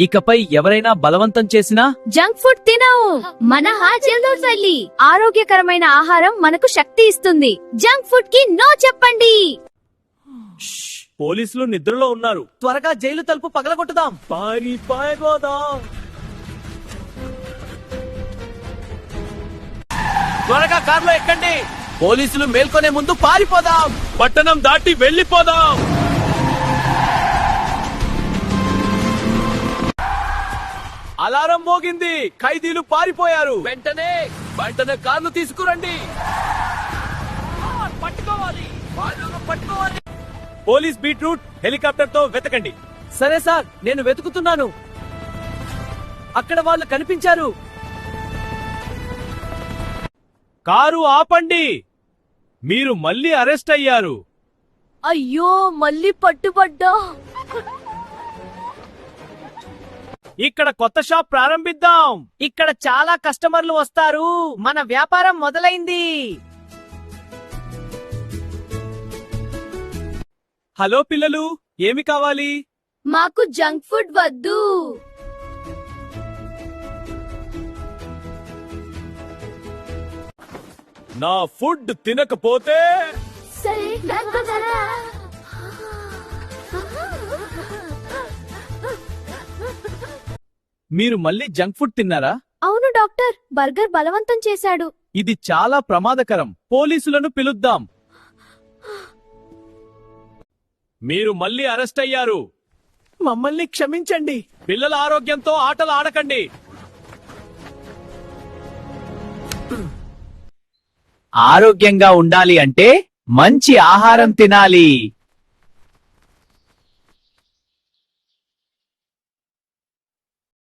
ఇకపై ఎవరైనా బలవంతం చేసినా జంక్ ఫుడ్ తినవు. మన హాజల్లో తల్లి ఆరోగ్యకరమైన ఆహారం మనకు శక్తి ఇస్తుంది. జంక్ ఫుడ్ కి నో చెప్పండి. పోలీసులు నిద్రలో ఉన్నారు. త్వరగా జైలు తలుపు పగలగొట్టుదాం. పారిపోదాం. త్వరగా కారులో ఎక్కండి. పోలీసులు మేల్కొనే ముందు పారిపోదాం. పట్టణం దాటి వెళ్లిపోదాం. అలారం మోగింది. ఖైదీలు పారిపోయారు. వెంటనే కార్లు తీసుకురండి. పట్టుకోవాలి. పట్టుకోవాలి. పోలీస్ బీట్రూట్ హెలికాప్టర్ తో వెతకండి. సరే సార్, నేను వెతుకుతున్నాను. అక్కడ వాళ్ళు కనిపించారు. కారు ఆపండి. మీరు మళ్ళీ అరెస్ట్ అయ్యారు. అయ్యో, మళ్ళీ పట్టుబడ్డా. ఇక్కడ కొత్త షాప్ ప్రారంభిద్దాం. ఇక్కడ చాలా కస్టమర్లు వస్తారు. మన వ్యాపారం మొదలైంది. హలో పిల్లలు, ఏమి కావాలి? మాకు జంక్ ఫుడ్ వద్దు. నా ఫుడ్ తినకపోతే సరే, మీరు మళ్ళీ జంక్ ఫుడ్ తిన్నారా? అవును డాక్టర్, బర్గర్ బలవంతం చేశాడు. ఇది చాలా ప్రమాదకరం. పోలీసులను పిలుద్దాం. మీరు మళ్ళీ అరెస్ట్ అయ్యారు. మమ్మల్ని క్షమించండి. పిల్లల ఆరోగ్యంతో ఆటలు ఆడకండి. ఆరోగ్యంగా ఉండాలి అంటే మంచి ఆహారం తినాలి.